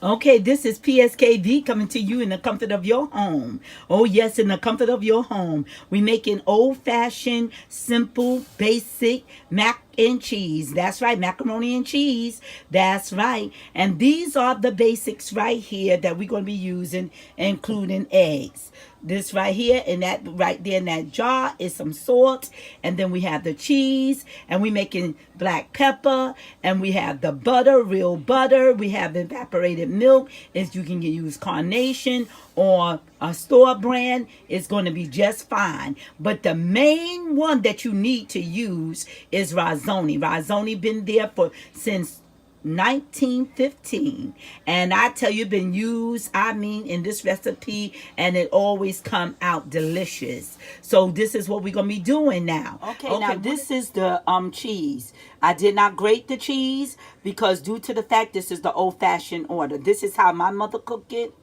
Okay, this is PSKV coming to you in the comfort of your home. Oh, yes, in the comfort of your home. We make an old fashioned, simple, basic mac and cheese. That's right, macaroni and cheese. That's right. And these are the basics right here that we're going to be using, including eggs. This right here and that right there in that jar is some salt, and then we have the cheese, and we making black pepper, and we have the butter, real butter. We have evaporated milk. Is you can use Carnation or a store brand. It's going to be just fine. But the main one that you need to use is Rizzoni. Rizzoni been there for since 1915, and I tell you, been used, I mean, in this recipe, and it always come out delicious. So this is what we're gonna be doing now. Okay, now this is the cheese. I did not grate the cheese because due to the fact this is the old-fashioned order. This is how my mother cooked it.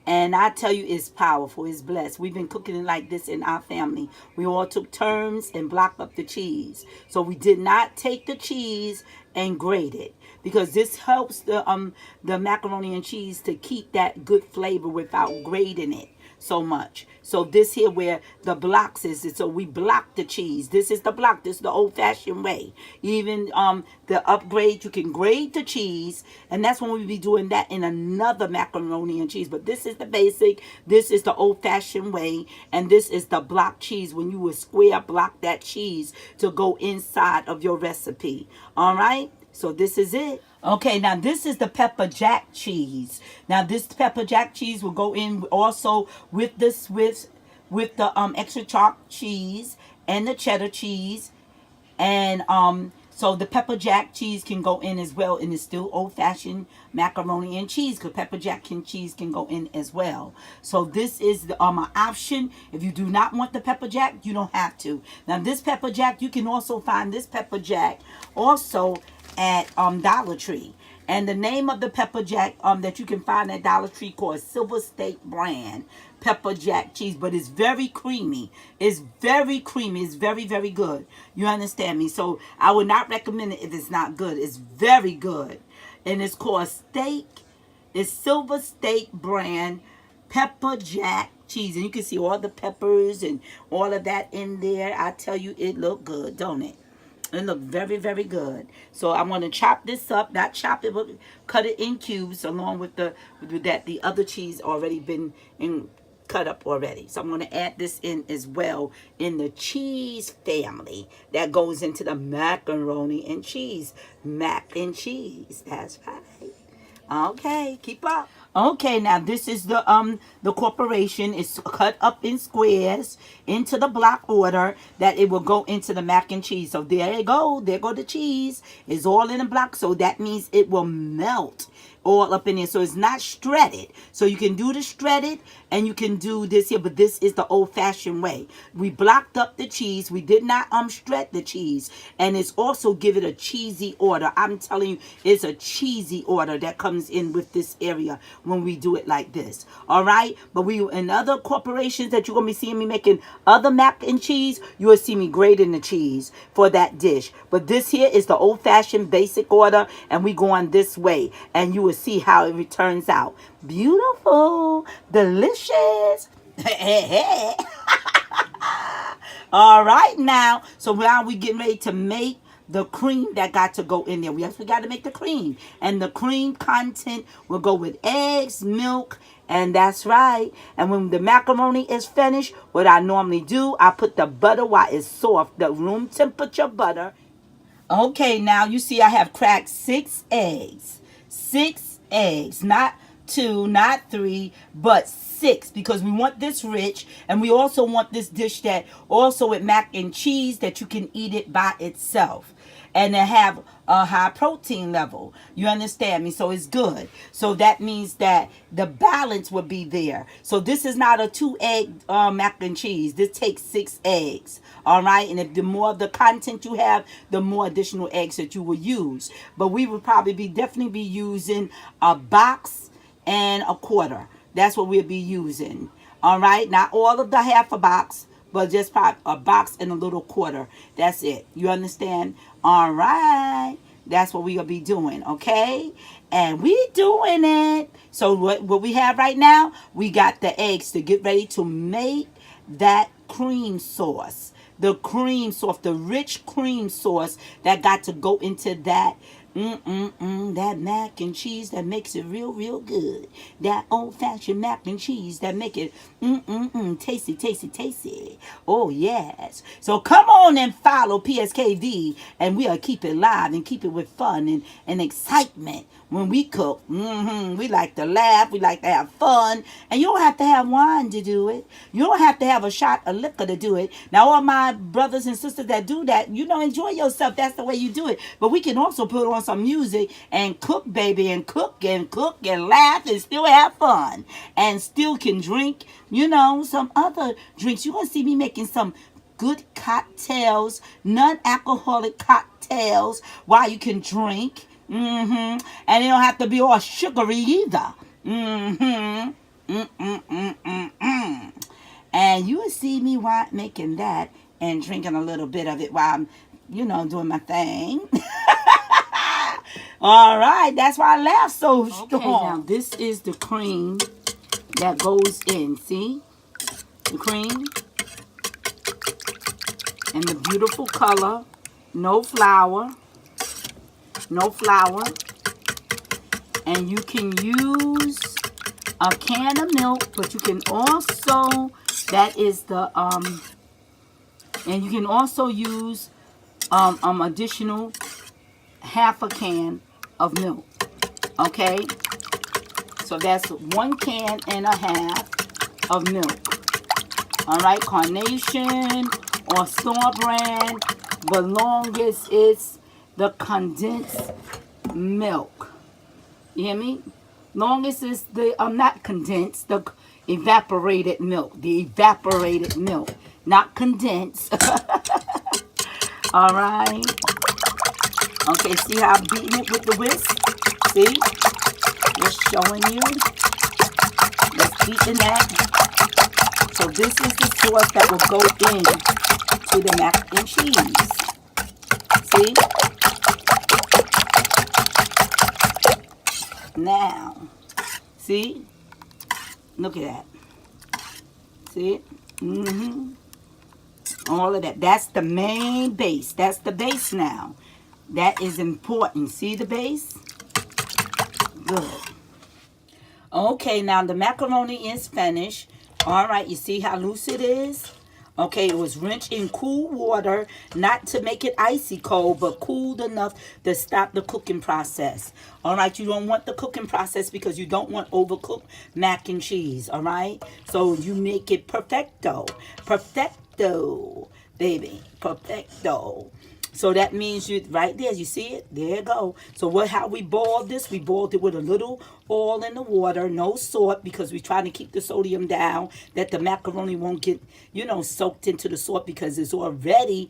And I tell you, it's powerful. It's blessed. We've been cooking it like this in our family. We all took turns and blocked up the cheese. So we did not take the cheese and grate it, because this helps the macaroni and cheese to keep that good flavor without grating it so much. So this here where the blocks is, so we block the cheese. This is the block. This is the old-fashioned way. Even the upgrade, you can grate the cheese, and that's when we be doing that in another macaroni and cheese. But this is the basic. This is the old-fashioned way, and this is the block cheese when you would square block that cheese to go inside of your recipe. All right. So this is it. Okay, now this is the pepper jack cheese. Now this pepper jack cheese will go in also with this with the extra chalk cheese and the cheddar cheese, and so the pepper jack cheese can go in as well, and it's still old-fashioned macaroni and cheese because pepper jack and cheese can go in as well. So this is the an option. If you do not want the pepper jack, you don't have to. Now this pepper jack, you can also find this pepper jack also at Dollar Tree. And the name of the pepper jack that you can find at Dollar Tree called Silver State brand pepper jack cheese, but it's very creamy. It's very creamy. It's very, very good. You understand me? So I would not recommend it if it's not good. It's very good. And it's called it's Silver State brand pepper jack cheese. And you can see all the peppers and all of that in there. I tell you, it look good, don't it? It look very, very good. So I'm going to chop this up. Not chop it, but cut it in cubes along with the other cheese already been cut up already. So I'm going to add this in as well in the cheese family that goes into the macaroni and cheese. Mac and cheese. That's right. Okay, keep up. Okay, now this is the corporation. It's cut up in squares into the block order that it will go into the mac and cheese. So there you go. There go the cheese. It's all in a block. So that means it will melt all up in there. So it's not shredded. So you can do the shredded and you can do this here, but this is the old-fashioned way. We blocked up the cheese. We did not shred the cheese. And it's also give it a cheesy order. I'm telling you, it's a cheesy order that comes in with this area when we do it like this. All right? But we in other corporations that you're going to be seeing me making other mac and cheese, you will see me grating the cheese for that dish. But this here is the old-fashioned basic order, and we go on this way. And you will see how it turns out. Beautiful. Delicious. All right now. So now we getting ready to make the cream that got to go in there. Yes, we got to make the cream. And the cream content will go with eggs, milk, and that's right. And when the macaroni is finished, what I normally do, I put the butter while it's soft, the room temperature butter. Okay, now you see I have cracked 6 eggs. 6 eggs, not 2, not 3, but 6, because we want this rich, and we also want this dish that also with mac and cheese that you can eat it by itself and to have a high protein level. You understand me? So it's good. So that means that the balance will be there. So this is not a 2-egg mac and cheese. This takes 6 eggs. All right. And if the more of the content you have, the more additional eggs that you will use. But we would probably definitely be using a box and a quarter. That's what we'll be using. All right. Not all of the half a box, but just probably a box and a little quarter. That's it. You understand? All right. That's what we'll be doing. Okay. And we doing it. So what we have right now, we got the eggs to get ready to make that cream sauce. The cream sauce, the rich cream sauce that got to go into that that mac and cheese that makes it real, real good. That old-fashioned mac and cheese that make it tasty, tasty, tasty. Oh, yes. So come on and follow PSKV, and we'll keep it live and keep it with fun and excitement. When we cook, we like to laugh, we like to have fun, and you don't have to have wine to do it. You don't have to have a shot of liquor to do it. Now, all my brothers and sisters that do that, enjoy yourself. That's the way you do it. But we can also put on some music and cook, baby, and cook and laugh and still have fun. And still can drink, some other drinks. You're going to see me making some good cocktails, non-alcoholic cocktails, while you can drink. And it don't have to be all sugary either. And you will see me making that and drinking a little bit of it while I'm, doing my thing. All right, that's why I laugh so strong. Okay, now this is the cream that goes in. See? The cream. And the beautiful color. No flour. No flour. And you can use a can of milk, but you can also, that is the, and you can also use additional half a can of milk. Okay? So that's 1 can and a half of milk. All right? Carnation or store brand, but longest it's the condensed milk. You hear me? Longest is the, not condensed, the evaporated milk. The evaporated milk. Not condensed. All right. Okay, see how I'm beating it with the whisk? See? Just showing you. Just beating that. So this is the sauce that will go in to the mac and cheese. See? Now, see? Look at that. See? All of that. That's the main base. That's the base now. That is important. See the base? Good. Okay, now the macaroni is finished. All right, you see how loose it is? Okay, it was rinsed in cool water, not to make it icy cold, but cooled enough to stop the cooking process. All right, you don't want the cooking process because you don't want overcooked mac and cheese, all right? So you make it perfecto. Perfecto, baby, perfecto. So that means you, right there, you see it? There you go. So how we boiled this? We boiled it with a little oil in the water, no salt, because we're trying to keep the sodium down, that the macaroni won't get, soaked into the salt because it's already,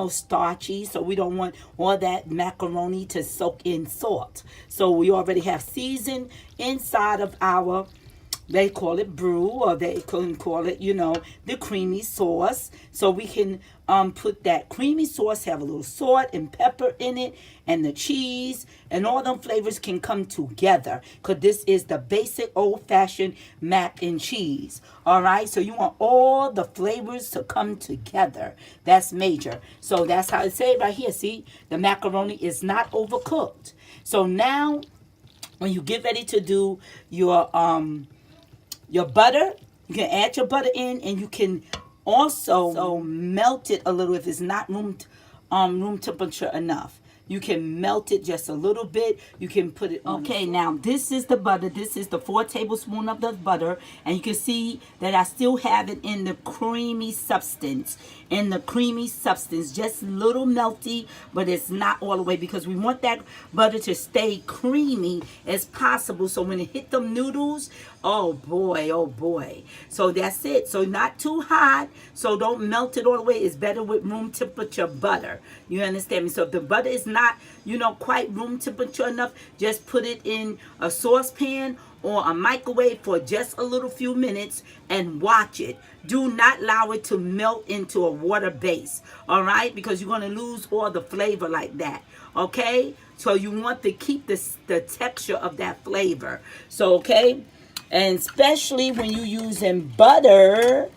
starchy. So we don't want all that macaroni to soak in salt. So we already have seasoned inside of our, they call it brew, or they can call it, the creamy sauce. So we can put that creamy sauce, have a little salt and pepper in it, and the cheese, and all them flavors can come together. Because this is the basic old-fashioned mac and cheese. All right? So you want all the flavors to come together. That's major. So that's how I say it right here. See? The macaroni is not overcooked. So now, when you get ready to do your butter, you can add your butter in, and you can also melt it a little if it's not room temperature enough. You can melt it just a little bit. You can put it on. Okay, now this is the butter. This is the 4 tablespoons of the butter. And you can see that I still have it in the creamy substance. Just a little melty, but it's not all the way, because we want that butter to stay creamy as possible. So when it hit them noodles, oh boy, oh boy. So that's it. So not too hot. So don't melt it all the way. It's better with room temperature butter. You understand me? So if the butter is not, quite room temperature enough, just put it in a saucepan or a microwave for just a little few minutes and watch it. Do not allow it to melt into a water base, all right? Because you're going to lose all the flavor like that, okay? So you want to keep the texture of that flavor. So, okay? And especially when you're using butter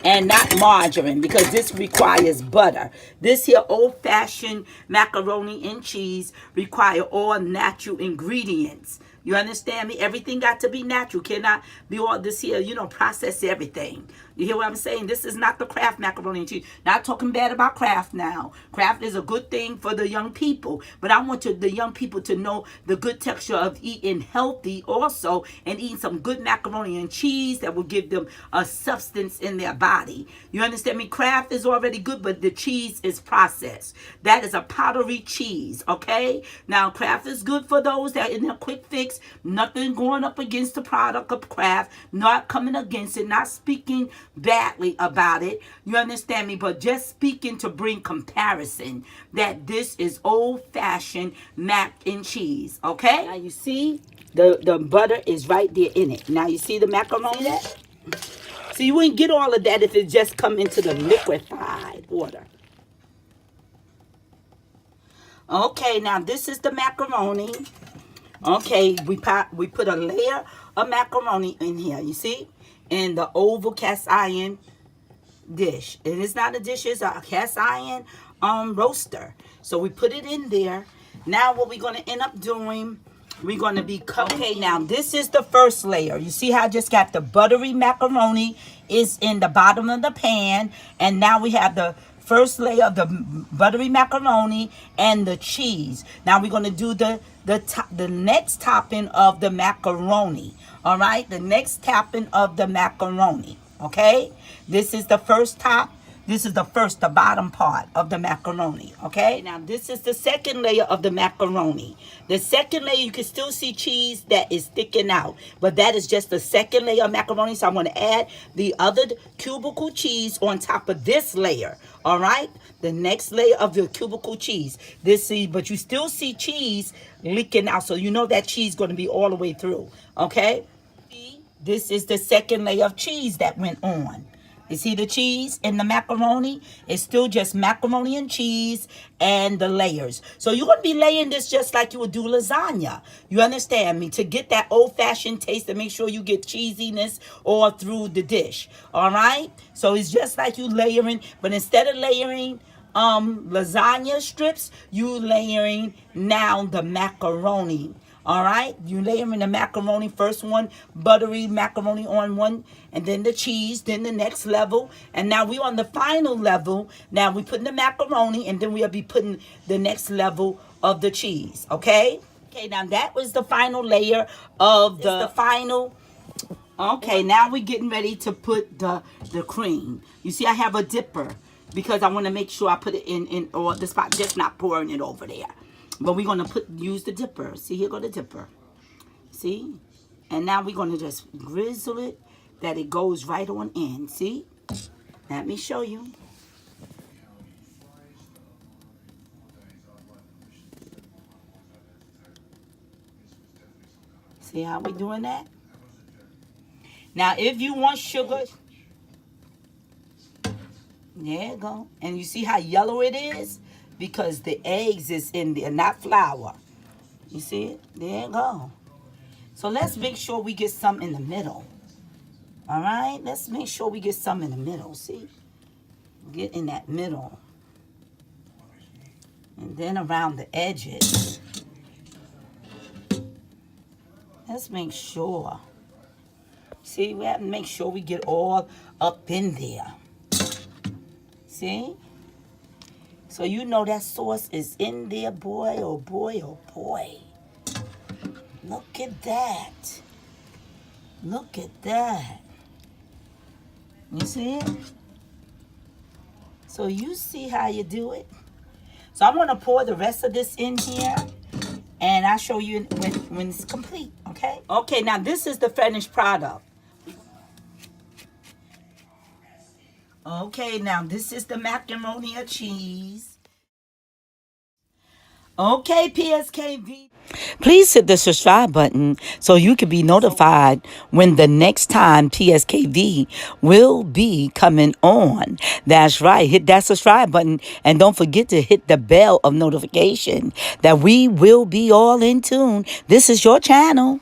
and not margarine, because this requires butter. This here old-fashioned macaroni and cheese require all natural ingredients. You understand me? Everything got to be natural. Cannot be all this here, process everything. You hear what I'm saying? This is not the Kraft macaroni and cheese. Not talking bad about Kraft now. Kraft is a good thing for the young people. But I want the young people to know the good texture of eating healthy also, and eating some good macaroni and cheese that will give them a substance in their body. You understand me? Kraft is already good, but the cheese is processed. That is a powdery cheese, okay? Now, Kraft is good for those that are in a quick fix. Nothing going up against the product of Kraft. Not coming against it. Not speaking badly about it. You understand me? But just speaking to bring comparison that this is old-fashioned mac and cheese, okay? Now, you see the butter is right there in it. Now, you see the macaroni? See that? So you wouldn't get all of that if it just come into the liquefied water. Okay, now this is the macaroni. Okay, we put a layer of macaroni in here, you see? In the oval cast iron dish. And it's not a dish, it's a cast iron roaster. So we put it in there. Now what we're going to end up doing, we're going to be okay, now this is the first layer. You see how I just got the buttery macaroni is in the bottom of the pan. And now we have the first layer of the buttery macaroni and the cheese. Now we're going to do the next topping of the macaroni. All right, the next topping of the macaroni. Okay, this is the first top. This is the bottom part of the macaroni, okay? Now, this is the second layer of the macaroni. The second layer, you can still see cheese that is sticking out, but that is just the second layer of macaroni, so I'm going to add the other cubicle cheese on top of this layer, all right? The next layer of the cubicle cheese. But you still see cheese leaking out, so you know that cheese is going to be all the way through, okay? This is the second layer of cheese that went on. You see the cheese and the macaroni? It's still just macaroni and cheese and the layers. So you're going to be laying this just like you would do lasagna. You understand me? To get that old-fashioned taste and make sure you get cheesiness all through the dish. All right? So it's just like you layering, but instead of layering lasagna strips, you layering now the macaroni. All right, you layer in the macaroni, first one, buttery macaroni on one, and then the cheese, then the next level. And now we're on the final level. Now we're putting the macaroni, and then we'll be putting the next level of the cheese, okay? Okay, now that was the final layer of the final. Okay, now we're getting ready to put the cream. You see, I have a dipper because I want to make sure I put it in or the spot, just not pouring it over there. But we're going to use the dipper. See, here go the dipper. See? And now we're going to just drizzle it that it goes right on in. See? Let me show you. See how we doing that? Now, if you want sugar, there you go. And you see how yellow it is? Because the eggs is in there, not flour. You see it? There you go. So let's make sure we get some in the middle. All right? Let's make sure we get some in the middle. See? Get in that middle. And then around the edges. Let's make sure. See? We have to make sure we get all up in there. See? So you know that sauce is in there, boy, oh boy, oh boy. Look at that. Look at that. You see it? So you see how you do it? So I'm going to pour the rest of this in here. And I'll show you when it's complete, okay? Okay, now this is the finished product. Okay, now this is the macaroni and cheese. Okay, PSKV. Please hit the subscribe button so you can be notified when the next time PSKV will be coming on. That's right. Hit that subscribe button and don't forget to hit the bell of notification that we will be all in tune. This is your channel.